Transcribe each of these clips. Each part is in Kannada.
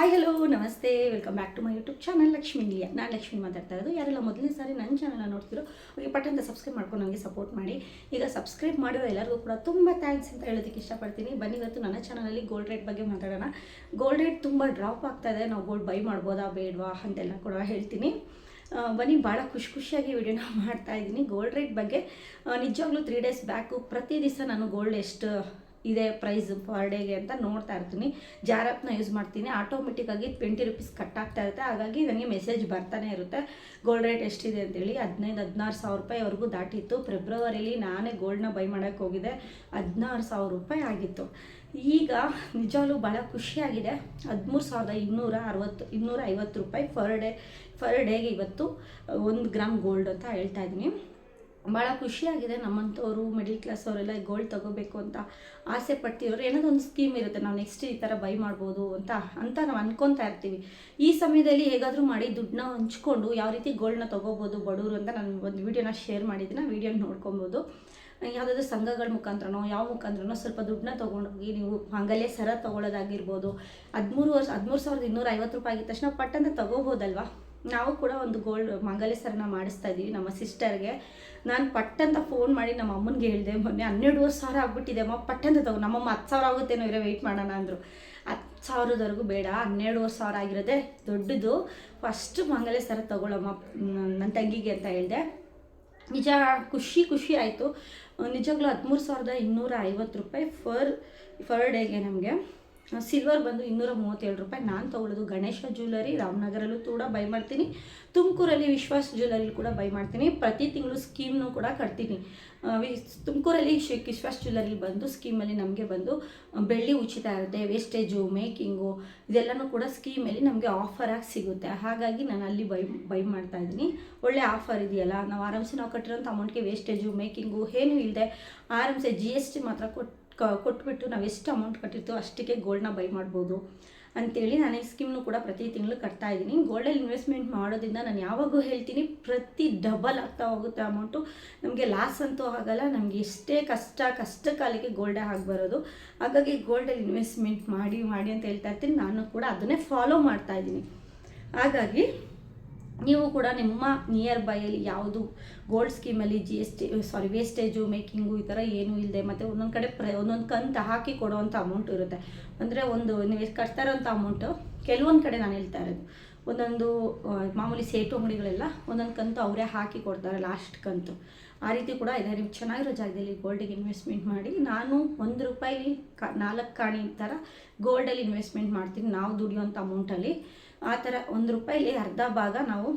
ಹಾಯ್ ಹಲೋ ನಮಸ್ತೆ welcome back to my YouTube channel Lakshmi India. ನಾನು ಲಕ್ಷ್ಮಿ ಮಾತಾಡ್ತಾ ಇರೋದು. ಯಾರೆಲ್ಲ ಮೊದಲನೇ ಸಾರಿ ನನ್ನ ಚಾನಲ್ನ ನೋಡ್ತಿರೋ ಅವ್ರಿಗೆ ಪಟ್ಟಂತ ಸಬ್ಸ್ಕ್ರೈಬ್ ಮಾಡ್ಕೊಂಡು ನನಗೆ ಸಪೋರ್ಟ್ ಮಾಡಿ. ಈಗ ಸಬ್ಸ್ಕ್ರೈಬ್ ಮಾಡಿರೋ ಎಲ್ಲರಿಗೂ ಕೂಡ ತುಂಬ ಥ್ಯಾಂಕ್ಸ್ ಅಂತ ಹೇಳೋದಕ್ಕೆ ಇಷ್ಟಪಡ್ತೀನಿ. ಬನ್ನಿ ಇವತ್ತು ನನ್ನ ಚಾನಲಲ್ಲಿ ಗೋಲ್ಡ್ ರೇಟ್ ಬಗ್ಗೆ ಮಾತಾಡೋಣ. ಗೋಲ್ಡ್ ರೇಟ್ ತುಂಬ ಡ್ರಾಪ್ ಆಗ್ತಾ ಇದೆ, ನಾವು ಗೋಲ್ಡ್ ಬೈ ಮಾಡ್ಬೋದಾ ಬೇಡವಾ ಅಂತೆಲ್ಲ ಕೂಡ ಹೇಳ್ತೀನಿ. ಬನ್ನಿ, ಭಾಳ ಖುಷಿಯಾಗಿ ವಿಡಿಯೋನ ಮಾಡ್ತಾ ಇದ್ದೀನಿ ಗೋಲ್ಡ್ ರೇಟ್ ಬಗ್ಗೆ. ನಿಜವಾಗ್ಲೂ 3 ಡೇಸ್ ಬ್ಯಾಕು ಪ್ರತಿ ದಿವಸ ನಾನು ಗೋಲ್ಡ್ ಎಷ್ಟು ಇದೆ ಪ್ರೈಸ್ ಪರ್ ಡೇಗೆ ಅಂತ ನೋಡ್ತಾ ಇರ್ತೀನಿ. ಜಾರಪ್ನ ಯೂಸ್ ಮಾಡ್ತೀನಿ, ಆಟೋಮೆಟಿಕ್ಕಾಗಿ 20 ರುಪೀಸ್ ಕಟ್ ಆಗ್ತಾ ಇರುತ್ತೆ. ಹಾಗಾಗಿ ನನಗೆ ಮೆಸೇಜ್ ಬರ್ತಾನೆ ಇರುತ್ತೆ ಗೋಲ್ಡ್ ರೇಟ್ ಎಷ್ಟಿದೆ ಅಂತೇಳಿ. 15,000-16 ಸಾವಿರ ರೂಪಾಯಿವರೆಗೂ ದಾಟಿತ್ತು. ಫೆಬ್ರವರಿಲಿ ನಾನೇ ಗೋಲ್ಡ್ನ ಬೈ ಮಾಡೋಕ್ಕೆ ಹೋಗಿದ್ದೆ, 16 ಸಾವಿರ ರೂಪಾಯಿ ಆಗಿತ್ತು. ಈಗ ನಿಜವಾಗ್ಲೂ ಭಾಳ ಖುಷಿಯಾಗಿದೆ. 13,250 ರೂಪಾಯಿ ಫರ್ ಡೇಗೆ ಇವತ್ತು 1 ಗ್ರಾಮ್ ಗೋಲ್ಡ್ ಅಂತ ಹೇಳ್ತಾ ಇದ್ದೀನಿ. ಭಾಳ ಖುಷಿಯಾಗಿದೆ. ನಮ್ಮಂಥವ್ರು ಮಿಡಲ್ ಕ್ಲಾಸ್ ಅವರೆಲ್ಲ ಗೋಲ್ಡ್ ತೊಗೋಬೇಕು ಅಂತ ಆಸೆ ಪಡ್ತಿರೋರು ಏನಾದರೂ ಒಂದು ಸ್ಕೀಮ್ ಇರುತ್ತೆ, ನಾವು ನೆಕ್ಸ್ಟ್ ಈ ಥರ ಬೈ ಮಾಡ್ಬೋದು ಅಂತ ನಾವು ಅನ್ಕೊತಾ ಇರ್ತೀವಿ. ಈ ಸಮಯದಲ್ಲಿ ಹೇಗಾದರೂ ಮಾಡಿ ದುಡ್ಡನ್ನ ಹಂಚ್ಕೊಂಡು ಯಾವ ರೀತಿ ಗೋಲ್ಡ್ನ ತೊಗೋಬೋದು ಬಡವರು ಅಂತ ನಾನು ಒಂದು ವೀಡಿಯೋನ ಶೇರ್ ಮಾಡಿದ್ದೀನಿ. ವೀಡಿಯೋನ ನೋಡ್ಕೊಬೋದು. ಯಾವುದಾದ್ರೂ ಸಂಘಗಳ ಮುಖಾಂತರನೋ ಯಾವ ಮುಖಾಂತರನೋ ಸ್ವಲ್ಪ ದುಡ್ಡನ್ನ ತೊಗೊಂಡೋಗಿ ನೀವು ಮಾಂಗಲ್ಯ ಸರ ತೊಗೊಳ್ಳೋದಾಗಿರ್ಬೋದು. 13,250 ರೂಪಾಯಿ ಆಗಿದ ತಕ್ಷಣ ಪಟ್ಟಂತ ತೊಗೋಬೋದಲ್ವಾ. ನಾವು ಕೂಡ ಒಂದು ಗೋಲ್ಡ್ ಮಾಂಗಲ್ಯ ಸರನ ಮಾಡಿಸ್ತಾ ಇದ್ದೀವಿ ನಮ್ಮ ಸಿಸ್ಟರ್ಗೆ. ನಾನು ಪಟ್ಟಂತ ಫೋನ್ ಮಾಡಿ ನಮ್ಮ ಅಮ್ಮನಿಗೆ ಹೇಳಿದೆ, ಮೊನ್ನೆ 12,500 ಆಗ್ಬಿಟ್ಟಿದೆ ಅಮ್ಮ, ಪಟ್ಟಂತ ತಗೋ. ನಮ್ಮಮ್ಮ 10,000 ಆಗುತ್ತೇನೋ ಇರೋ ವೆಯ್ಟ್ ಮಾಡೋಣ ಅಂದರು. 10,000ವರೆಗೂ ಬೇಡ, 12,500 ಆಗಿರೋದೆ ದೊಡ್ಡದು, ಫಸ್ಟ್ ಮಾಂಗಲ್ಯ ಸರ ತೊಗೊಳಮ್ಮ ನನ್ನ ತಂಗಿಗೆ ಅಂತ ಹೇಳಿದೆ. ನಿಜ ಖುಷಿ ಆಯಿತು. ನಿಜವಾಗ್ಲೂ 13,250 ರೂಪಾಯಿ ಫರ್ ಡೇಗೆ ನಮಗೆ. ಸಿಲ್ವರ್ ಬಂದು 237 ರೂಪಾಯಿ. ನಾನು ತೊಗೊಳ್ಳೋದು ಗಣೇಶ ಜ್ಯುವೆಲ್ಲರಿ, ರಾಮನಗರಲ್ಲೂ ಕೂಡ ಬೈ ಮಾಡ್ತೀನಿ, ತುಮಕೂರಲ್ಲಿ ವಿಶ್ವಾಸ್ ಜ್ಯುವೆಲ್ಲರಿ ಕೂಡ ಬೈ ಮಾಡ್ತೀನಿ. ಪ್ರತಿ ತಿಂಗಳು ಸ್ಕೀಮ್ನೂ ಕೂಡ ಕಟ್ತೀನಿ. ತುಮಕೂರಲ್ಲಿ ವಿಶ್ವಾಸ್ ಜ್ಯುವೆಲ್ಲರಿ ಬಂದು ಸ್ಕೀಮಲ್ಲಿ ನಮಗೆ ಬಂದು ಬೆಳ್ಳಿ ಉಚಿತ ಇರುತ್ತೆ, ವೇಸ್ಟೇಜು ಮೇಕಿಂಗು ಇದೆಲ್ಲನೂ ಕೂಡ ಸ್ಕೀಮಲ್ಲಿ ನಮಗೆ ಆಫರಾಗಿ ಸಿಗುತ್ತೆ. ಹಾಗಾಗಿ ನಾನು ಅಲ್ಲಿ ಬೈ ಮಾಡ್ತಾಯಿದ್ದೀನಿ. ಒಳ್ಳೆ ಆಫರ್ ಇದೆಯಲ್ಲ, ನಾವು ಆರಾಮ್ಸೆ ನಾವು ಕಟ್ಟಿರೋಂಥ ಅಮೌಂಟ್ಗೆ ವೇಸ್ಟೇಜು ಮೇಕಿಂಗು ಏನೂ ಇಲ್ಲದೆ ಆರಾಮ್ಸೆ GST ಮಾತ್ರ ಕೊಟ್ಬಿಟ್ಟು ನಾವು ಎಷ್ಟು ಅಮೌಂಟ್ ಕಟ್ಟಿರ್ತೀವೋ ಅಷ್ಟಕ್ಕೆ ಗೋಲ್ಡ್ನ ಬೈ ಮಾಡ್ಬೋದು ಅಂಥೇಳಿ ನಾನು ಈ ಸ್ಕೀಮ್ನು ಕೂಡ ಪ್ರತಿ ತಿಂಗಳು ಕಟ್ತಾ ಇದ್ದೀನಿ. ಗೋಲ್ಡಲ್ಲಿ ಇನ್ವೆಸ್ಟ್ಮೆಂಟ್ ಮಾಡೋದ್ರಿಂದ ನಾನು ಯಾವಾಗೂ ಹೇಳ್ತೀನಿ, ಪ್ರತಿ ಡಬಲ್ ಆಗ್ತಾ ಹೋಗುತ್ತೆ ಅಮೌಂಟು. ನಮಗೆ ಲಾಸ್ ಅಂತೂ ಆಗಲ್ಲ. ನಮಗೆ ಎಷ್ಟೇ ಕಷ್ಟ ಕಾಲಕ್ಕೆ ಗೋಲ್ಡೇ ಆಗಿಬರೋದು. ಹಾಗಾಗಿ ಗೋಲ್ಡಲ್ಲಿ ಇನ್ವೆಸ್ಟ್ಮೆಂಟ್ ಮಾಡಿ ಅಂತ ಹೇಳ್ತಾ ಇರ್ತೀನಿ. ನಾನು ಕೂಡ ಅದನ್ನೇ ಫಾಲೋ ಮಾಡ್ತಾ ಇದ್ದೀನಿ. ಹಾಗಾಗಿ ನೀವು ಕೂಡ ನಿಮ್ಮ ನಿಯರ್ ಬೈಯಲ್ಲಿ ಯಾವುದು ಗೋಲ್ಡ್ ಸ್ಕೀಮಲ್ಲಿ ವೇಸ್ಟೇಜು ಮೇಕಿಂಗು ಈ ಥರ ಏನೂ ಇಲ್ಲದೆ, ಮತ್ತು ಒಂದೊಂದು ಕಡೆ ಒಂದೊಂದು ಕಂತು ಹಾಕಿ ಕೊಡೋವಂಥ ಅಮೌಂಟ್ ಇರುತ್ತೆ. ಅಂದರೆ ನೀವು ಕಟ್ತಾ ಇರೋಂಥ ಅಮೌಂಟು ಕೆಲವೊಂದು ಕಡೆ ನಾನು ಹೇಳ್ತಾ ಇರೋದು, ಒಂದೊಂದು ಮಾಮೂಲಿ ಸೇಟು ಅಂಗಡಿಗಳೆಲ್ಲ ಒಂದೊಂದು ಕಂತು ಅವರೇ ಹಾಕಿ ಕೊಡ್ತಾರೆ, ಲಾಸ್ಟ್ ಕಂತು. ಆ ರೀತಿ ಕೂಡ ಇದೆ. ನೀವು ಚೆನ್ನಾಗಿರೋ ಜಾಗದಲ್ಲಿ ಗೋಲ್ಡಿಗೆ ಇನ್ವೆಸ್ಟ್ಮೆಂಟ್ ಮಾಡಿ. ನಾನು ₹1 4 ಕಾಣಿ ಥರ ಗೋಲ್ಡಲ್ಲಿ ಇನ್ವೆಸ್ಟ್ಮೆಂಟ್ ಮಾಡ್ತೀನಿ, ನಾವು ದುಡಿಯೋಂಥ ಅಮೌಂಟಲ್ಲಿ. ಆ ಥರ ₹1 ಅರ್ಧ ಭಾಗ ನಾವು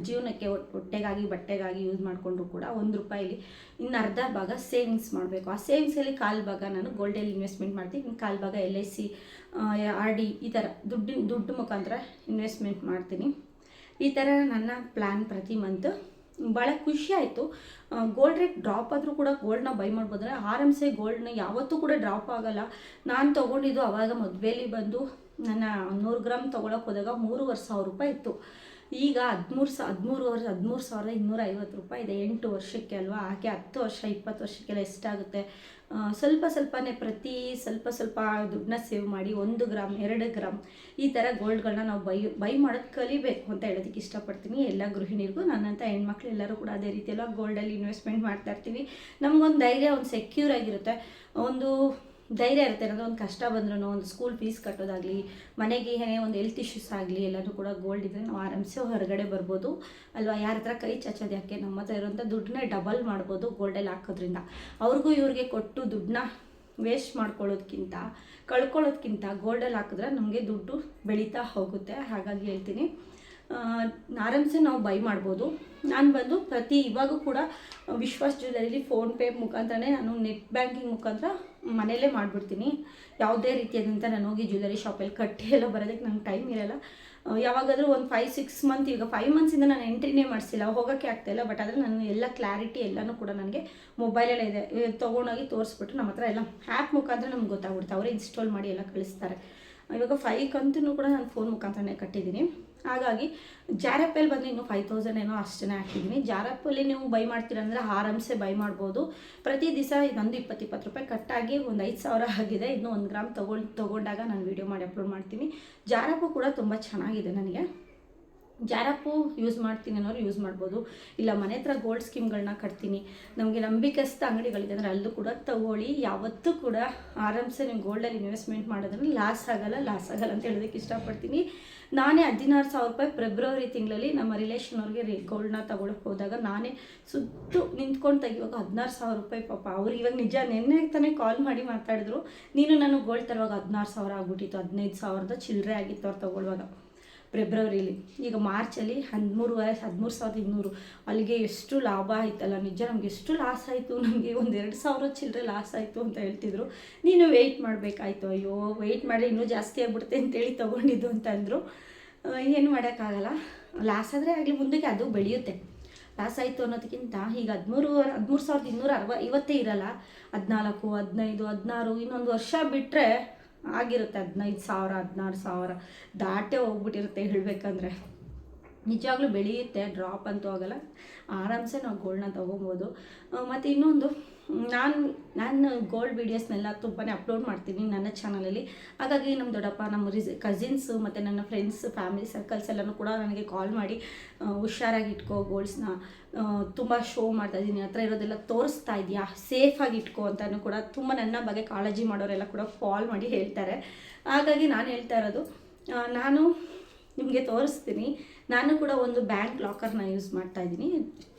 ಜೀವನಕ್ಕೆ ಹೊಟ್ಟೆಗಾಗಿ ಬಟ್ಟೆಗಾಗಿ ಯೂಸ್ ಮಾಡಿಕೊಂಡ್ರು ಕೂಡ ₹1 ಇನ್ನು ಅರ್ಧ ಭಾಗ ಸೇವಿಂಗ್ಸ್ ಮಾಡಬೇಕು. ಆ ಸೇವಿಂಗ್ಸಲ್ಲಿ 1/4 ಭಾಗ ನಾನು ಗೋಲ್ಡಲ್ಲಿ ಇನ್ವೆಸ್ಟ್ಮೆಂಟ್ ಮಾಡ್ತೀನಿ, ಇನ್ನು 1/4 ಭಾಗ LIC RD ಈ ಥರ ದುಡ್ಡು ಮುಖಾಂತರ ಇನ್ವೆಸ್ಟ್ಮೆಂಟ್ ಮಾಡ್ತೀನಿ. ಈ ಥರ ನನ್ನ ಪ್ಲ್ಯಾನ್ ಪ್ರತಿ ಮಂತ್. ಭಾಳ ಖುಷಿ ಆಯಿತು. ಗೋಲ್ಡ್ ರೇಟ್ ಡ್ರಾಪ್ ಆದರೂ ಕೂಡ ಗೋಲ್ಡ್ನ ಬೈ ಮಾಡ್ಬೋದ್ರೆ ಆರಾಮ್ಸೆ. ಗೋಲ್ಡ್ನ ಯಾವತ್ತೂ ಕೂಡ ಡ್ರಾಪ್ ಆಗೋಲ್ಲ. ನಾನು ತೊಗೊಂಡಿದ್ದು ಆವಾಗ ಮದುವೆಯಲ್ಲಿ ಬಂದು ನನ್ನ 100 ಗ್ರಾಮ್ ತೊಗೊಳಕ್ಕೆ ಹೋದಾಗ 3,500 ರೂಪಾಯಿ ಇತ್ತು. ಈಗ 13,250 ರೂಪಾಯಿ ಇದೆ. 8 ವರ್ಷಕ್ಕೆ ಅಲ್ವಾ, ಹಾಗೆ 10 ವರ್ಷ 20 ವರ್ಷಕ್ಕೆಲ್ಲ ಎಷ್ಟಾಗುತ್ತೆ. ಸ್ವಲ್ಪನೇ ಪ್ರತಿ ಸ್ವಲ್ಪ ದುಡ್ಡನ್ನ ಸೇವ್ ಮಾಡಿ 1 ಗ್ರಾಮ್ 2 ಗ್ರಾಮ್ ಈ ಥರ ಗೋಲ್ಡ್ಗಳನ್ನ ನಾವು ಬೈ ಮಾಡೋದು ಕಲಿಬೇಕು ಅಂತ ಹೇಳೋದಕ್ಕೆ ಇಷ್ಟಪಡ್ತೀನಿ. ಎಲ್ಲ ಗೃಹಿಣಿಯರಿಗೂ, ನನ್ನಂಥ ಹೆಣ್ಮಕ್ಳು ಎಲ್ಲರೂ ಕೂಡ ಅದೇ ರೀತಿಯೆಲ್ಲ ಗೋಲ್ಡಲ್ಲಿ ಇನ್ವೆಸ್ಟ್ಮೆಂಟ್ ಮಾಡ್ತಾ ಇರ್ತೀವಿ. ನಮಗೊಂದು ಧೈರ್ಯ, ಒಂದು ಸೆಕ್ಯೂರ್ ಆಗಿರುತ್ತೆ, ಒಂದು ಧೈರ್ಯ ಇರುತ್ತೆ. ಏನಾದರೂ ಒಂದು ಕಷ್ಟ ಬಂದ್ರೂ, ಒಂದು ಸ್ಕೂಲ್ ಫೀಸ್ ಕಟ್ಟೋದಾಗಲಿ, ಮನೆಗೆ ಏನೇ ಒಂದು ಹೆಲ್ತ್ ಇಶ್ಯೂಸ್ ಆಗಲಿ, ಎಲ್ಲರೂ ಕೂಡ ಗೋಲ್ಡ್ ಇದ್ದರೆ ನಾವು ಆರಾಮ್ಸೆ ಹೊರಗಡೆ ಬರ್ಬೋದು ಅಲ್ವಾ. ಯಾರ ಹತ್ರ ಕೈ ಚಾಚೋದು ಯಾಕೆ, ನಮ್ಮ ಹತ್ರ ಇರೋಂಥ ದುಡ್ಡನ್ನೇ ಡಬಲ್ ಮಾಡ್ಬೋದು ಗೋಲ್ಡಲ್ಲಿ ಹಾಕೋದ್ರಿಂದ. ಅವ್ರಿಗೂ ಇವ್ರಿಗೆ ಕೊಟ್ಟು ದುಡ್ಡನ್ನ ವೇಸ್ಟ್ ಕಳ್ಕೊಳ್ಳೋದ್ಕಿಂತ ಗೋಲ್ಡಲ್ಲಿ ಹಾಕಿದ್ರೆ ನಮಗೆ ದುಡ್ಡು ಬೆಳೀತಾ ಹೋಗುತ್ತೆ. ಹಾಗಾಗಿ ಹೇಳ್ತೀನಿ, ಆರಾಮ್ಸೆ ನಾವು ಬೈ ಮಾಡ್ಬೋದು. ನಾನು ಬಂದು ಇವಾಗೂ ಕೂಡ ವಿಶ್ವಾಸ್ ಜ್ಯುವೆಲ್ಲರಿಲಿ ಫೋನ್ಪೇ ಮುಖಾಂತರನೇ ನಾನು ನೆಟ್ ಬ್ಯಾಂಕಿಂಗ್ ಮುಖಾಂತರ ಮನೆಯಲ್ಲೇ ಮಾಡಿಬಿಡ್ತೀನಿ. ಯಾವುದೇ ರೀತಿಯಾದಂಥ ನಾನು ಹೋಗಿ ಜ್ಯುವೆಲ್ಲರಿ ಶಾಪಲ್ಲಿ ಕಟ್ಟಿ ಎಲ್ಲ ಬರೋದಕ್ಕೆ ನಂಗೆ ಟೈಮ್ ಇರೋಲ್ಲ. ಯಾವಾಗಾದರೂ ಒಂದು 5-6 ಮಂತ್, ಈಗ 5 ಮಂತ್ಸಿಂದ ನಾನು ಎಂಟ್ರಿನೇ ಮಾಡಿಸಿಲ್ಲ, ಹೋಗೋಕ್ಕೆ ಆಗ್ತಾಯಿಲ್ಲ. ಬಟ್ ಆದರೆ ನಾನು ಎಲ್ಲ ಕ್ಲಾರಿಟಿ ಎಲ್ಲನೂ ಕೂಡ ನನಗೆ ಮೊಬೈಲಲ್ಲೇ ಇದೆ. ತೊಗೊಂಡೋಗಿ ತೋರಿಸ್ಬಿಟ್ಟು ನಮ್ಮ ಹತ್ರ ಎಲ್ಲ ಆ್ಯಪ್ ಮುಖಾಂತರ ನಮ್ಗೆ ಗೊತ್ತಾಗ್ಬಿಡುತ್ತೆ, ಅವರೇ ಇನ್ಸ್ಟಾಲ್ ಮಾಡಿ ಎಲ್ಲ ಕಳಿಸ್ತಾರೆ. ಇವಾಗ 5 ಕಂತೂ ಕೂಡ ನಾನು ಫೋನ್ ಮುಖಾಂತರನೇ ಕಟ್ಟಿದ್ದೀನಿ. ಹಾಗಾಗಿ ಜಾರಪ್ಪಲ್ಲಿ ಬಂದು ಇನ್ನೂ 5000 ಏನೋ ಅಷ್ಟೇ ಹಾಕಿದ್ದೀನಿ. ಜಾರಪ್ಪಲ್ಲಿ ನೀವು ಬೈ ಮಾಡ್ತೀರಂದರೆ ಆರಾಮ್ಸೆ ಬೈ ಮಾಡ್ಬೋದು. ಪ್ರತಿ ದಿವಸ ನಂದು 20 ರೂಪಾಯಿ ಕಟ್ಟಾಗಿ ಒಂದು 5000 ಆಗಿದೆ. ಇನ್ನೂ 1 ಗ್ರಾಮ್ ತೊಗೊಂಡಾಗ ನಾನು ವೀಡಿಯೋ ಮಾಡಿ ಅಪ್ಲೋಡ್ ಮಾಡ್ತೀನಿ. ಜಾರಪ್ಪು ಕೂಡ ತುಂಬ ಚೆನ್ನಾಗಿದೆ. ನನಗೆ ಜಾರಪ್ಪು ಯೂಸ್ ಮಾಡ್ತೀನಿ ಅನ್ನೋರು ಯೂಸ್ ಮಾಡ್ಬೋದು. ಇಲ್ಲ ಮನೆ ಹತ್ರ ಗೋಲ್ಡ್ ಸ್ಕೀಮ್ಗಳನ್ನ ಕಟ್ತೀನಿ, ನಮಗೆ ನಂಬಿಕಸ್ಥ ಅಂಗಡಿಗಳಿದೆ ಅಂದರೆ ಅಲ್ಲೂ ಕೂಡ ತಗೊಳ್ಳಿ. ಯಾವತ್ತೂ ಕೂಡ ಆರಾಮ್ಸೆ ನೀವು ಗೋಲ್ಡಲ್ಲಿ ಇನ್ವೆಸ್ಟ್ಮೆಂಟ್ ಮಾಡೋದ್ರಲ್ಲಿ ಲಾಸ್ ಆಗಲ್ಲ ಅಂತ ಹೇಳೋದಕ್ಕೆ ಇಷ್ಟಪಡ್ತೀನಿ. ನಾನೇ 16,000 ರೂಪಾಯಿ ಫೆಬ್ರವರಿ ತಿಂಗಳಲ್ಲಿ ನಮ್ಮ ರಿಲೇಷನವ್ರಿಗೆ ಗೋಲ್ಡ್ನ ತೊಗೊಳಕ್ಕೆ ಹೋದಾಗ ನಾನೇ ಸುತ್ತು ನಿಂತ್ಕೊಂಡು ತೆಗಿವಾಗ 16,000 ರೂಪಾಯಿ. ಪಾಪ ಅವ್ರು ಇವಾಗ ನಿಜ ನೆನ್ನೆ ತಾನೇ ಕಾಲ್ ಮಾಡಿ ಮಾತಾಡಿದ್ರು, ನೀನು ನಾನು ಗೋಲ್ಡ್ ತರುವಾಗ 16,000 ಆಗ್ಬಿಟ್ಟಿತ್ತು, 15,000 ಚಿಲ್ಲರೆ ಆಗಿತ್ತು ಅವ್ರು ತೊಗೊಳ್ಳುವಾಗ ಫೆಬ್ರವರಿಲಿ. ಈಗ ಮಾರ್ಚಲ್ಲಿ 13,200 ಅಲ್ಲಿಗೆ ಎಷ್ಟು ಲಾಭ ಆಯ್ತಲ್ಲ. ನಿಜ ನಮ್ಗೆ ಎಷ್ಟು ಲಾಸ್ ಆಯಿತು, ನಮಗೆ ಒಂದು 2,000 ಚಿಲ್ಲರೆ ಲಾಸ್ ಆಯಿತು ಅಂತ ಹೇಳ್ತಿದ್ರು. ನೀನು ವೆಯ್ಟ್ ಮಾಡಬೇಕಾಯ್ತು, ಅಯ್ಯೋ ವೆಯ್ಟ್ ಮಾಡಿ ಇನ್ನೂ ಜಾಸ್ತಿ ಆಗ್ಬಿಡುತ್ತೆ ಅಂತೇಳಿ ತೊಗೊಂಡಿದ್ದು ಅಂತ ಅಂದರು. ಏನು ಮಾಡೋಕ್ಕಾಗಲ್ಲ, ಲಾಸ್ ಆದರೆ ಆಗಲಿ, ಮುಂದಕ್ಕೆ ಅದು ಬೆಳೆಯುತ್ತೆ. ಲಾಸ್ ಆಯಿತು ಅನ್ನೋದಕ್ಕಿಂತ ಈಗ 13,250 ಇರಲ್ಲ, 14, 15, 16 ಇನ್ನೊಂದು ವರ್ಷ ಬಿಟ್ಟರೆ ಆಗಿರುತ್ತೆ 15,000, 16,000 ದಾಟೇ ಹೋಗ್ಬಿಟ್ಟಿರುತ್ತೆ. ಹೇಳಬೇಕಂದ್ರೆ ನಿಜವಾಗ್ಲೂ ಬೆಳೆಯುತ್ತೆ, ಡ್ರಾಪ್ ಅಂತೂ ಆಗೋಲ್ಲ. ಆರಾಮ್ಸೆ ನಾವು ಗೋಲ್ಡ್ನ ತೊಗೊಬೋದು. ಮತ್ತು ಇನ್ನೊಂದು, ನಾನು ಗೋಲ್ಡ್ ವೀಡಿಯೋಸ್ನೆಲ್ಲ ತುಂಬಾ ಅಪ್ಲೋಡ್ ಮಾಡ್ತೀನಿ ನನ್ನ ಚಾನಲಲ್ಲಿ. ಹಾಗಾಗಿ ನಮ್ಮ ದೊಡ್ಡಪ್ಪ, ನಮ್ಮ ಕಸಿನ್ಸು ಮತ್ತು ನನ್ನ ಫ್ರೆಂಡ್ಸ್, ಫ್ಯಾಮಿಲಿ ಸರ್ಕಲ್ಸ್ ಎಲ್ಲನೂ ಕೂಡ ನನಗೆ ಕಾಲ್ ಮಾಡಿ ಹುಷಾರಾಗಿ ಇಟ್ಕೋ, ಗೋಲ್ಡ್ಸ್ನ ತುಂಬ ಶೋ ಮಾಡ್ತಾಯಿದ್ದೀನಿ, ಹತ್ರ ಇರೋದೆಲ್ಲ ತೋರಿಸ್ತಾ ಇದೆಯಾ, ಸೇಫಾಗಿ ಇಟ್ಕೋ ಅಂತಲೂ ಕೂಡ ತುಂಬ ನನ್ನ ಬಗ್ಗೆ ಕಾಳಜಿ ಮಾಡೋರೆಲ್ಲ ಕೂಡ ಕಾಲ್ ಮಾಡಿ ಹೇಳ್ತಾರೆ. ಹಾಗಾಗಿ ನಾನು ಹೇಳ್ತಾ ಇರೋದು, ನಾನು ನಿಮಗೆ ತೋರಿಸ್ತೀನಿ. ನಾನು ಕೂಡ ಒಂದು ಬ್ಯಾಂಕ್ ಲಾಕರ್ನ ಯೂಸ್ ಮಾಡ್ತಾಯಿದ್ದೀನಿ.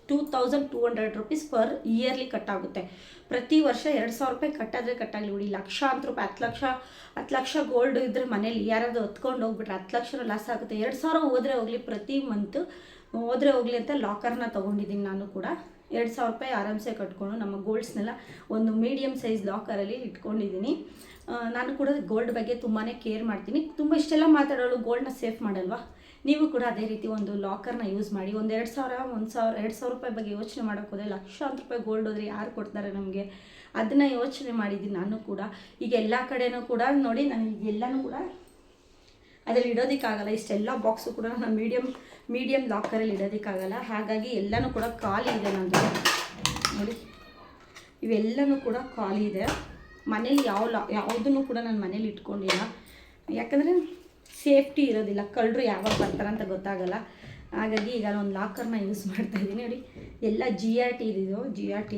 2,200 ರೂಪೀಸ್ ಪರ್ ಇಯರ್ಲಿ ಕಟ್ಟಾಗುತ್ತೆ. ಪ್ರತಿ ವರ್ಷ 2,000 ರೂಪಾಯಿ ಕಟ್ಟಾಗಲಿ ಬಿಡಿ, ಲಕ್ಷಾಂತರ ರೂಪಾಯಿ, 10 ಲಕ್ಷ ಗೋಲ್ಡ್ ಇದ್ದರೆ ಮನೇಲಿ ಯಾರಾದರೂ ಹೊತ್ಕೊಂಡು ಹೋಗ್ಬಿಟ್ರೆ 10 ಲಕ್ಷ ಲಾಸ್ ಆಗುತ್ತೆ. 2,000 ಹೋದರೆ ಹೋಗಲಿ, ಪ್ರತಿ ಮಂತು ಹೋದರೆ ಹೋಗಲಿ ಅಂತ ಲಾಕರ್ನ ತೊಗೊಂಡಿದ್ದೀನಿ. ನಾನು ಕೂಡ 2,000 ರೂಪಾಯಿ ಆರಾಮ್ಸೆ ಕಟ್ಕೊಂಡು ನಮ್ಮ ಗೋಲ್ಡ್ಸ್ನೆಲ್ಲ ಒಂದು ಮೀಡಿಯಮ್ ಸೈಜ್ ಲಾಕರಲ್ಲಿ ಇಟ್ಕೊಂಡಿದ್ದೀನಿ. ನಾನು ಕೂಡ ಗೋಲ್ಡ್ ಬಗ್ಗೆ ತುಂಬಾ ಕೇರ್ ಮಾಡ್ತೀನಿ. ತುಂಬ ಇಷ್ಟೆಲ್ಲ ಮಾತಾಡೋಳು ಗೋಲ್ಡ್ನ ಸೇಫ್ ಮಾಡಲ್ವಾ, ನೀವು ಕೂಡ ಅದೇ ರೀತಿ ಒಂದು ಲಾಕರ್ನ ಯೂಸ್ ಮಾಡಿ. ಒಂದು 2,000 ರೂಪಾಯಿ ಬಗ್ಗೆ ಯೋಚನೆ ಮಾಡೋಕ್ಕೆ ಹೋದರೆ ಲಕ್ಷಾಂತರ ರೂಪಾಯಿ ಗೋಲ್ಡ್ ಹೋದರೆ ಯಾರು ಕೊಡ್ತಾರೆ ನಮಗೆ, ಅದನ್ನು ಯೋಚನೆ ಮಾಡಿದ್ದೀನಿ ನಾನು ಕೂಡ. ಈಗ ಎಲ್ಲ ಕಡೆನೂ ಕೂಡ ನೋಡಿ, ನಾನು ಈಗೆಲ್ಲನೂ ಕೂಡ ಅದರಲ್ಲಿ ಇಡೋದಕ್ಕಾಗಲ್ಲ. ಇಷ್ಟೆಲ್ಲ ಬಾಕ್ಸು ಕೂಡ ನಾನು ಮೀಡಿಯಮ್ ಲಾಕರಲ್ಲಿ ಇಡೋದಕ್ಕಾಗಲ್ಲ. ಹಾಗಾಗಿ ಎಲ್ಲನೂ ಕೂಡ ಖಾಲಿ ಇದೆ ನಂದು. ನೋಡಿ, ಇವೆಲ್ಲನೂ ಕೂಡ ಖಾಲಿ ಇದೆ. ಮನೇಲಿ ಯಾವುದನ್ನು ಕೂಡ ನಾನು ಮನೇಲಿ ಇಟ್ಕೊಂಡಿಲ್ಲ, ಯಾಕಂದರೆ ಸೇಫ್ಟಿ ಇರೋದಿಲ್ಲ, ಕಳ್ಳರು ಯಾವಾಗ ಬರ್ತಾರಂತ ಗೊತ್ತಾಗಲ್ಲ. ಹಾಗಾಗಿ ಈಗ ಒಂದು ಲಾಕರ್ನ ಯೂಸ್ ಮಾಡ್ತಾಯಿದ್ದೀನಿ. ನೋಡಿ, ಎಲ್ಲ GRT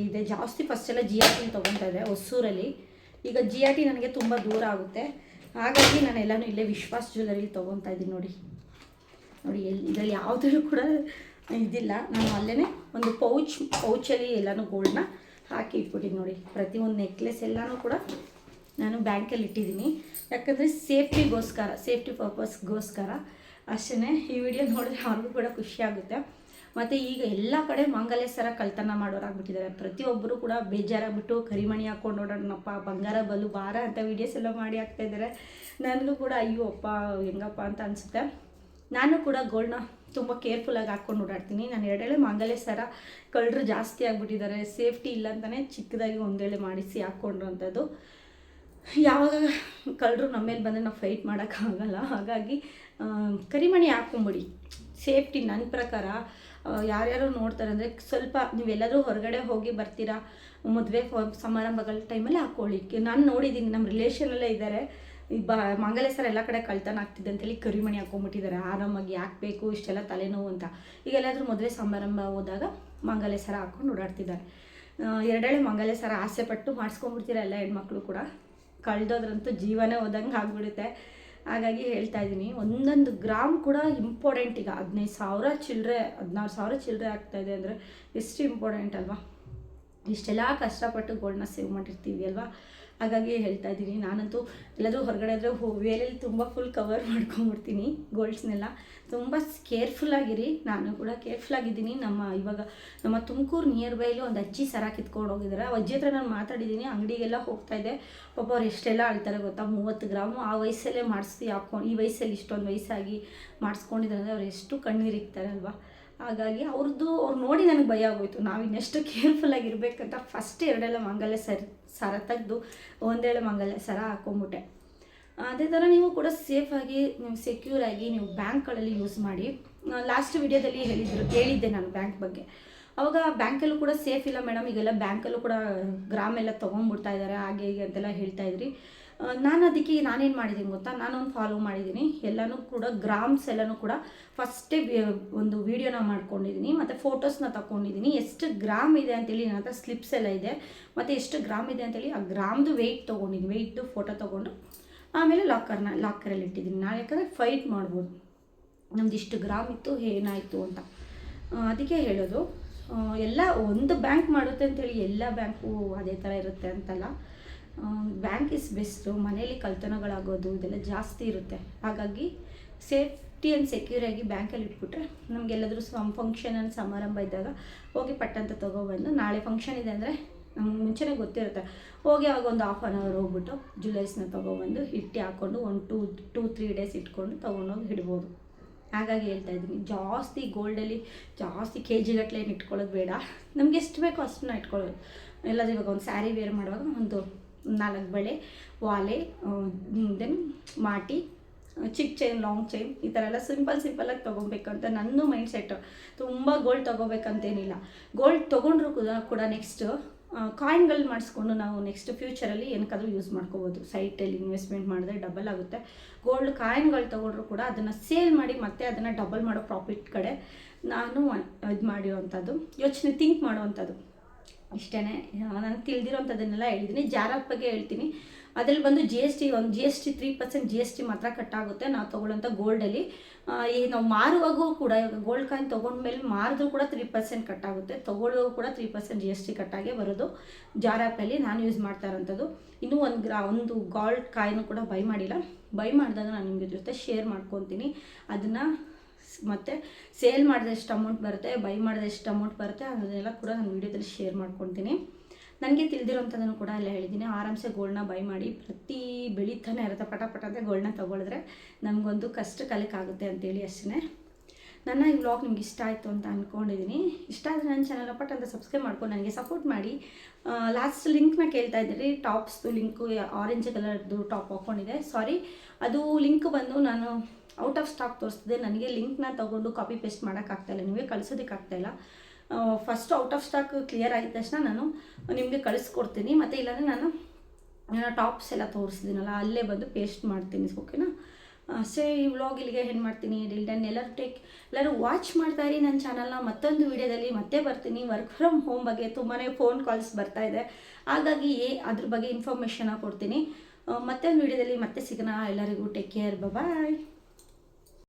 ಇದೆ ಜಾಸ್ತಿ. ಫಸ್ಟೆಲ್ಲ GRT ತೊಗೊತಾ ಇದೆ ಹೊಸೂರಲ್ಲಿ. ಈಗ GRT ನನಗೆ ತುಂಬ ದೂರ ಆಗುತ್ತೆ. ಹಾಗಾಗಿ ನಾನು ಎಲ್ಲನೂ ಇಲ್ಲೇ ವಿಶ್ವಾಸ್ ಜ್ಯುವೆಲ್ಲರಿ ತೊಗೊತಾ ಇದ್ದೀನಿ. ನೋಡಿ ಇದರಲ್ಲಿ ಯಾವುದೂ ಕೂಡ ಇದಿಲ್ಲ. ನಾನು ಅಲ್ಲೇ ಒಂದು ಪೌಚಲ್ಲಿ ಎಲ್ಲನೂ ಗೋಲ್ಡ್ನ ಹಾಕಿ ಇಟ್ಬಿಟ್ಟಿದ್ದೀನಿ. ನೋಡಿ, ಪ್ರತಿಯೊಂದು ನೆಕ್ಲೆಸ್ ಎಲ್ಲನೂ ಕೂಡ ನಾನು ಬ್ಯಾಂಕಲ್ಲಿ ಇಟ್ಟಿದ್ದೀನಿ, ಯಾಕಂದರೆ ಸೇಫ್ಟಿ ಪರ್ಪಸ್ಗೋಸ್ಕರ ಅಷ್ಟೇ. ಈ ವಿಡಿಯೋ ನೋಡಿದ್ರೆ ಅವ್ರಿಗೂ ಕೂಡ ಖುಷಿಯಾಗುತ್ತೆ. ಮತ್ತು ಈಗ ಎಲ್ಲ ಕಡೆ ಮಾಂಗಲ್ಯ ಸರ ಕಳ್ತನ ಮಾಡೋರಾಗ್ಬಿಟ್ಟಿದ್ದಾರೆ. ಪ್ರತಿಯೊಬ್ಬರು ಕೂಡ ಬೇಜಾರಾಗ್ಬಿಟ್ಟು ಕರಿಮಣಿ ಹಾಕ್ಕೊಂಡು ಓಡಾಡೋಣಪ್ಪ, ಬಂಗಾರ ಬಲು ಭಾರ ಅಂತ ವೀಡಿಯೋಸ್ ಎಲ್ಲ ಮಾಡಿ ಹಾಕ್ತಾಯಿದ್ದಾರೆ. ನನಗೂ ಕೂಡ ಅಯ್ಯೋ ಅಪ್ಪ ಹೆಂಗಪ್ಪ ಅಂತ ಅನಿಸುತ್ತೆ. ನಾನು ಕೂಡ ಗೋಲ್ಡ್ನ ತುಂಬ ಕೇರ್ಫುಲ್ಲಾಗಿ ಹಾಕ್ಕೊಂಡು ಓಡಾಡ್ತೀನಿ. ನಾನು 2 ಎಳೆ ಮಾಂಗಲ್ಯ ಸರ ಕಳ್ಳರು ಜಾಸ್ತಿ ಆಗಿಬಿಟ್ಟಿದ್ದಾರೆ. ಸೇಫ್ಟಿ ಇಲ್ಲ ಅಂತಲೇ ಚಿಕ್ಕದಾಗಿ 1 ಎಳೆ ಮಾಡಿಸಿ ಹಾಕ್ಕೊಂಡ್ರು ಅಂಥದ್ದು. ಯಾವಾಗ ಕಳ್ಳರು ನಮ್ಮ ಮೇಲೆ ಬಂದರೆ ನಾವು ಫೈಟ್ ಮಾಡೋಕ್ಕಾಗಲ್ಲ. ಹಾಗಾಗಿ ಕರಿಮಣಿ ಹಾಕ್ಕೊಂಬಿಡಿ, ಸೇಫ್ಟಿ. ನನ್ನ ಪ್ರಕಾರ ಯಾರ್ಯಾರು ನೋಡ್ತಾರೆ ಅಂದರೆ ಸ್ವಲ್ಪ ನೀವೆಲ್ಲರೂ ಹೊರಗಡೆ ಹೋಗಿ ಬರ್ತೀರಾ, ಮದುವೆ ಸಮಾರಂಭಗಳ ಟೈಮಲ್ಲಿ ಹಾಕ್ಕೊಳ್ಳಿ. ನಾನು ನೋಡಿದ್ದೀನಿ, ನಮ್ಮ ರಿಲೇಷನಲ್ಲೇ ಇದ್ದಾರೆ, ಮಾಂಗಲ್ಯ ಸರ ಎಲ್ಲ ಕಡೆ ಕಳ್ತನ ಆಗ್ತಿದೆ ಅಂತೇಳಿ ಕರಿಮಣಿ ಹಾಕ್ಕೊಂಬಿಟ್ಟಿದ್ದಾರೆ. ಆರಾಮಾಗಿ ಹಾಕಬೇಕು, ಇಷ್ಟೆಲ್ಲ ತಲೆನೋವು ಅಂತ. ಈಗ ಎಲ್ಲಾದರೂ ಮದುವೆ ಸಮಾರಂಭ ಹೋದಾಗ ಮಾಂಗಲ್ಯ ಸರ ಹಾಕ್ಕೊಂಡು ಓಡಾಡ್ತಿದ್ದಾರೆ. 2 ಎಳೆ ಮಾಂಗಲ್ಯ ಸರ ಆಸೆ ಪಟ್ಟು ಮಾಡಿಸ್ಕೊಂಡ್ಬಿಡ್ತೀರ ಎಲ್ಲ ಹೆಣ್ಮಕ್ಳು ಕೂಡ. ಕಳೆದೋದ್ರಂತೂ ಜೀವನೇ ಹೋದಂಗೆ ಆಗಿಬಿಡುತ್ತೆ. ಹಾಗಾಗಿ ಹೇಳ್ತಾ ಇದ್ದೀನಿ, 1 ಗ್ರಾಮ್ ಕೂಡ ಇಂಪಾರ್ಟೆಂಟ್. ಈಗ 15,000 ಚಿಲ್ಲರೆ, 16,000 ಚಿಲ್ಲರೆ ಆಗ್ತಾಯಿದೆ ಅಂದರೆ ಎಷ್ಟು ಇಂಪಾರ್ಟೆಂಟ್ ಅಲ್ವಾ. ಇಷ್ಟೆಲ್ಲ ಕಷ್ಟಪಟ್ಟು ಗೋಲ್ಡ್ನ ಸೇವ್ ಮಾಡಿರ್ತೀವಿ ಅಲ್ವಾ. ಹಾಗಾಗಿ ಹೇಳ್ತಾ ಇದ್ದೀನಿ, ನಾನಂತೂ ಎಲ್ಲಾದರೂ ಹೊರಗಡೆ ಆದರೆ ವೇಲಲ್ಲಿ ತುಂಬ ಫುಲ್ ಕವರ್ ಮಾಡ್ಕೊಂಬಿಡ್ತೀನಿ ಗೋಲ್ಡ್ಸ್ನೆಲ್ಲ. ತುಂಬ ಕೇರ್ಫುಲ್ಲಾಗಿರಿ. ನಾನು ಕೂಡ ಕೇರ್ಫುಲ್ಲಾಗಿದ್ದೀನಿ. ಇವಾಗ ನಮ್ಮ ತುಮಕೂರು ನಿಯರ್ ಬೈಲಿ ಒಂದು ಅಜ್ಜಿ ಸರ ಕಿತ್ಕೊಂಡು ಹೋಗಿದ್ದಾರೆ. ಆ ಅಜ್ಜಿ ಹತ್ರ ನಾನು ಮಾತಾಡಿದ್ದೀನಿ, ಅಂಗಡಿಗೆಲ್ಲ ಹೋಗ್ತಾಯಿದ್ದೆ. ಪಾಪ ಅವ್ರು ಎಷ್ಟೆಲ್ಲ ಅಳ್ತಾರೆ ಗೊತ್ತಾ, 30 ಗ್ರಾಮು ಆ ವಯಸ್ಸಲ್ಲೇ ಹಾಕ್ಕೊಂಡು, ಈ ವಯಸ್ಸಲ್ಲಿ ಇಷ್ಟೊಂದು ವಯಸ್ಸಾಗಿ ಮಾಡಿಸ್ಕೊಂಡಿದ್ದಾರೆ ಅಂದರೆ ಅವ್ರು ಎಷ್ಟು ಕಣ್ಣೀರಿಕ್ತಾರೆ ಅಲ್ವಾ. ಹಾಗಾಗಿ ಅವ್ರು ನೋಡಿ ನನಗೆ ಭಯ ಆಗೋಯ್ತು. ನಾವು ಇನ್ನೆಷ್ಟು ಕೇರ್ಫುಲ್ಲಾಗಿರ್ಬೇಕಂತ ಫಸ್ಟ್ 2 ಎಳೆ ಮಾಂಗಲ್ಯ ಸರ ತೆಗೆದು 1 ಎಳೆ ಮಾಂಗಲ್ಯ ಸರ ಹಾಕ್ಕೊಂಬಿಟ್ಟೆ. ಅದೇ ಥರ ನೀವು ಕೂಡ ಸೇಫಾಗಿ ನೀವು ಸೆಕ್ಯೂರಾಗಿ ನೀವು ಬ್ಯಾಂಕ್ಗಳಲ್ಲಿ ಯೂಸ್ ಮಾಡಿ. ಲಾಸ್ಟ್ ವಿಡಿಯೋದಲ್ಲಿ ಹೇಳಿದ್ದೆ ನಾನು ಬ್ಯಾಂಕ್ ಬಗ್ಗೆ. ಅವಾಗ ಬ್ಯಾಂಕಲ್ಲೂ ಕೂಡ ಸೇಫ್ ಇಲ್ಲ ಮೇಡಮ್, ಈಗೆಲ್ಲ ಬ್ಯಾಂಕಲ್ಲೂ ಕೂಡ ಗ್ರಾಮ್ ಎಲ್ಲ ತೊಗೊಂಡ್ಬಿಡ್ತಾ ಇದ್ದಾರೆ ಹಾಗೆ ಹೀಗೆ ಅಂತೆಲ್ಲ ಹೇಳ್ತಾ ಇದ್ರಿ. ನಾನು ಅದಕ್ಕೆ ನಾನೇನು ಮಾಡಿದ್ದೀನಿ ಗೊತ್ತಾ, ನಾನೊಂದು ಫಾಲೋ ಮಾಡಿದ್ದೀನಿ. ಎಲ್ಲನೂ ಕೂಡ ಗ್ರಾಮ್ಸ್ ಎಲ್ಲನೂ ಕೂಡ ಫಸ್ಟೇ ಒಂದು ವೀಡಿಯೋನ ಮಾಡ್ಕೊಂಡಿದ್ದೀನಿ ಮತ್ತು ಫೋಟೋಸ್ನ ತಗೊಂಡಿದ್ದೀನಿ. ಎಷ್ಟು ಗ್ರಾಮ್ ಇದೆ ಅಂತೇಳಿ ನನ್ನ ಹತ್ರ ಸ್ಲಿಪ್ಸ್ ಎಲ್ಲ ಇದೆ, ಮತ್ತು ಎಷ್ಟು ಗ್ರಾಮ್ ಇದೆ ಅಂತೇಳಿ ಆ ಗ್ರಾಮ್ದು ವೆಯ್ಟ್ ತೊಗೊಂಡಿದ್ದೀನಿ. ವೆಯ್ಟ್ದು ಫೋಟೋ ತೊಗೊಂಡು ಆಮೇಲೆ ಲಾಕರಲ್ಲಿ ಇಟ್ಟಿದ್ದೀನಿ. ನಾಳೆ ಯಾಕಂದರೆ ಫೈಟ್ ಮಾಡ್ಬೋದು ನಮ್ದು ಇಷ್ಟು ಗ್ರಾಮ್ ಇತ್ತು ಏನಾಯಿತು ಅಂತ. ಅದಕ್ಕೆ ಹೇಳೋದು, ಎಲ್ಲ ಒಂದು ಬ್ಯಾಂಕ್ ಮಾಡುತ್ತೆ ಅಂತೇಳಿ ಎಲ್ಲ ಬ್ಯಾಂಕು ಅದೇ ಥರ ಇರುತ್ತೆ ಅಂತಲ್ಲ. Bank is best. ಮನೇಲಿ ಕಳ್ತನಗಳಾಗೋದು ಇದೆಲ್ಲ ಜಾಸ್ತಿ ಇರುತ್ತೆ. ಹಾಗಾಗಿ ಸೇಫ್ಟಿ ಆ್ಯಂಡ್ ಸೆಕ್ಯೂರಾಗಿ ಬ್ಯಾಂಕಲ್ಲಿ ಇಟ್ಬಿಟ್ರೆ ನಮಗೆಲ್ಲಾದರೂ ಫಂಕ್ಷನ್ ಆ್ಯಂಡ್ ಸಮಾರಂಭ ಇದ್ದಾಗ ಹೋಗಿ ಪಟ್ಟಂತ ತೊಗೊಬಂದು, ನಾಳೆ ಫಂಕ್ಷನ್ ಇದೆ ಅಂದರೆ ನಮ್ಗೆ ಮುಂಚೆನೇ ಗೊತ್ತಿರುತ್ತೆ, ಹೋಗಿ ಅವಾಗ ಒಂದು 1/2 hour ಹೋಗ್ಬಿಟ್ಟು ಜ್ಯುವೆಲರ್ಸ್ನ ತೊಗೊಬಂದು ಇಟ್ಟು ಹಾಕ್ಕೊಂಡು ಒಂದು 2-3 days ಇಟ್ಕೊಂಡು ತೊಗೊಂಡೋಗಿ ಇಡ್ಬೋದು. ಹಾಗಾಗಿ ಹೇಳ್ತಾ ಇದ್ದೀನಿ, ಜಾಸ್ತಿ ಗೋಲ್ಡಲ್ಲಿ ಜಾಸ್ತಿ KG ಗಟ್ಟಲೆ ಏನು ಇಟ್ಕೊಳ್ಳೋದು ಬೇಡ. ನಮ್ಗೆ ಎಷ್ಟು ಬೇಕೋ ಅಷ್ಟನ್ನ ಇಟ್ಕೊಳ್ಳೋದು. ಎಲ್ಲಾದರೂ ಇವಾಗ ಒಂದು ಸ್ಯಾರಿ ವೇರ್ ಮಾಡುವಾಗ ಒಂದು 4 ಬಳೆ, ವಾಲೆ, ದೆನ್ ಮಾಟಿ, ಚಿಕ್ಕ ಚೈನ್, ಲಾಂಗ್ ಚೈನ್, ಈ ಥರ ಎಲ್ಲ ಸಿಂಪಲ್ಲಾಗಿ ತೊಗೊಬೇಕಂತ ನನ್ನ ಮೈಂಡ್ ಸೆಟ್ಟು. ತುಂಬ ಗೋಲ್ಡ್ ತೊಗೋಬೇಕಂತೇನಿಲ್ಲ. ಗೋಲ್ಡ್ ತೊಗೊಂಡ್ರು ಕೂಡ ನೆಕ್ಸ್ಟು ಕಾಯಿನ್ಗಳು ಮಾಡಿಸ್ಕೊಂಡು ನಾವು ನೆಕ್ಸ್ಟ್ ಫ್ಯೂಚರಲ್ಲಿ ಏನಕ್ಕಾದರೂ ಯೂಸ್ ಮಾಡ್ಕೋಬೋದು. ಸೈಟಲ್ಲಿ ಇನ್ವೆಸ್ಟ್ಮೆಂಟ್ ಮಾಡಿದ್ರೆ ಡಬಲ್ ಆಗುತ್ತೆ. ಗೋಲ್ಡ್ ಕಾಯಿನ್ಗಳು ತೊಗೊಂಡ್ರು ಕೂಡ ಅದನ್ನು ಸೇಲ್ ಮಾಡಿ ಮತ್ತೆ ಅದನ್ನು ಡಬಲ್ ಮಾಡೋ ಪ್ರಾಫಿಟ್ ಕಡೆ ನಾನು ಇದು ಮಾಡಿರೋವಂಥದ್ದು, ಥಿಂಕ್ ಮಾಡೋವಂಥದ್ದು. ಇಷ್ಟೇ ನಾನು ತಿಳಿದಿರೋಂಥದ್ದನ್ನೆಲ್ಲ ಹೇಳಿದ್ದೀನಿ. ಜಾರಾಪ್ ಬಗ್ಗೆ ಹೇಳ್ತೀನಿ. ಅದರಲ್ಲಿ ಬಂದು GST 3% GST ಮಾತ್ರ ಕಟ್ಟಾಗುತ್ತೆ ನಾವು ತೊಗೊಳ್ಳೋಂಥ ಗೋಲ್ಡಲ್ಲಿ. ಈ ನಾವು ಮಾರುವಾಗೂ ಕೂಡ ಇವಾಗ ಗೋಲ್ಡ್ ಕಾಯಿನ್ ತೊಗೊಂಡ್ಮೇಲೆ ಮಾರಿದ್ರೂ ಕೂಡ 3% ಕಟ್ಟಾಗುತ್ತೆ, ತೊಗೊಳ್ಳೋದು ಕೂಡ 3% GST ಕಟ್ಟಾಗೇ ಬರೋದು. ಜಾರಾಪಲ್ಲಿ ನಾನು ಯೂಸ್ ಮಾಡ್ತಾ ಇರೋಂಥದ್ದು. ಇನ್ನೂ ಒಂದು ಗೋಲ್ಡ್ ಕಾಯಿನು ಕೂಡ ಬೈ ಮಾಡಿಲ್ಲ. ಬೈ ಮಾಡಿದಾಗ ನಾನು ನಿಮಗೆ ಜೊತೆ ಶೇರ್ ಮಾಡ್ಕೊತೀನಿ. ಅದನ್ನು ಮತ್ತು ಸೇಲ್ ಮಾಡಿದ್ರೆ ಎಷ್ಟು ಅಮೌಂಟ್ ಬರುತ್ತೆ, ಬೈ ಮಾಡಿದ್ರೆ ಎಷ್ಟು ಅಮೌಂಟ್ ಬರುತ್ತೆ ಅದನ್ನೆಲ್ಲ ಕೂಡ ನಾನು ವೀಡಿಯೋದಲ್ಲಿ ಶೇರ್ ಮಾಡ್ಕೊತೀನಿ. ನನಗೆ ತಿಳಿದಿರೋಂಥದ್ದನ್ನು ಕೂಡ ಎಲ್ಲ ಹೇಳಿದ್ದೀನಿ. ಆರಾಮ್ಸೆ ಗೋಲ್ಡನ್ನ ಬೈ ಮಾಡಿ, ಪ್ರತಿ ಬೆಳೀತಾನೆ ಇರುತ್ತೆ ಪಟ ಅಂತ ಗೋಲ್ಡನ್ನ ತೊಗೊಳಿದ್ರೆ ನಮಗೊಂದು ಕಷ್ಟ ಕಲಿಕಾಗುತ್ತೆ ಅಂತೇಳಿ ಅಷ್ಟೇ. ನನ್ನ ಈ ವ್ಲಾಗ್ ನಿಮ್ಗೆ ಇಷ್ಟ ಆಯಿತು ಅಂತ ಅಂದ್ಕೊಂಡಿದ್ದೀನಿ. ಇಷ್ಟ ಆದರೆ ನನ್ನ ಚಾನಲ್ನ ಪಟ್ ಅಂತ ಸಬ್ಸ್ಕ್ರೈಬ್ ಮಾಡ್ಕೊಂಡು ನನಗೆ ಸಪೋರ್ಟ್ ಮಾಡಿ. ಲಾಸ್ಟ್ ಲಿಂಕ್ನ ಕೇಳ್ತಾ ಇದ್ದೀರಿ, ಟಾಪ್ಸ್ದು ಲಿಂಕು ಆರೆಂಜ್ ಕಲರ್ದು ಟಾಪ್ ಹಾಕ್ಕೊಂಡಿದೆ. ಸಾರಿ, ಅದು ಲಿಂಕ್ ಬಂದು ನಾನು ಔಟ್ ಆಫ್ ಸ್ಟಾಕ್ ತೋರಿಸ್ತಿದೆ. ನನಗೆ ಲಿಂಕ್ನ ತೊಗೊಂಡು ಕಾಪಿ ಪೇಸ್ಟ್ ಮಾಡೋಕ್ಕಾಗ್ತಾಯಿಲ್ಲ, ನೀವೇ ಕಳಿಸೋದಕ್ಕಾಗ್ತಾಯಿಲ್ಲ. First out of stock clear ಆಗಿದ ತಕ್ಷಣ ನಾನು ನಿಮಗೆ ಕಳಿಸ್ಕೊಡ್ತೀನಿ. ಮತ್ತು ಇಲ್ಲಾಂದರೆ ನಾನು ಟಾಪ್ಸ್ ಎಲ್ಲ ತೋರಿಸಿದ್ದೀನಲ್ಲ ಅಲ್ಲೇ ಬಂದು ಪೇಸ್ಟ್ ಮಾಡ್ತೀನಿ. ಓಕೆನಾ? ಅಷ್ಟೇ. ಈ ವ್ಲಾಗ್ ಇಲ್ಲಿಗೆ ಏನು ಮಾಡ್ತೀನಿ. ಡನ್. ಎಲ್ಲರೂ ವಾಚ್ ಮಾಡ್ತಾಯಿರಿ ನನ್ನ ಚಾನಲ್ನ. ಮತ್ತೊಂದು ವೀಡಿಯೋದಲ್ಲಿ ಮತ್ತೆ ಬರ್ತೀನಿ. ವರ್ಕ್ ಫ್ರಮ್ ಹೋಮ್ ಬಗ್ಗೆ ತುಂಬಾ ಫೋನ್ ಕಾಲ್ಸ್ ಬರ್ತಾಯಿದೆ, ಹಾಗಾಗಿ ಅದ್ರ ಬಗ್ಗೆ ಇನ್ಫಾರ್ಮೇಷನ್ನ ಕೊಡ್ತೀನಿ. ಮತ್ತೊಂದು ವೀಡಿಯೋದಲ್ಲಿ ಮತ್ತೆ ಸಿಗೋಣ. ಎಲ್ಲರಿಗೂ ಟೇಕ್ ಕೇರ್. ಬಾಯ್.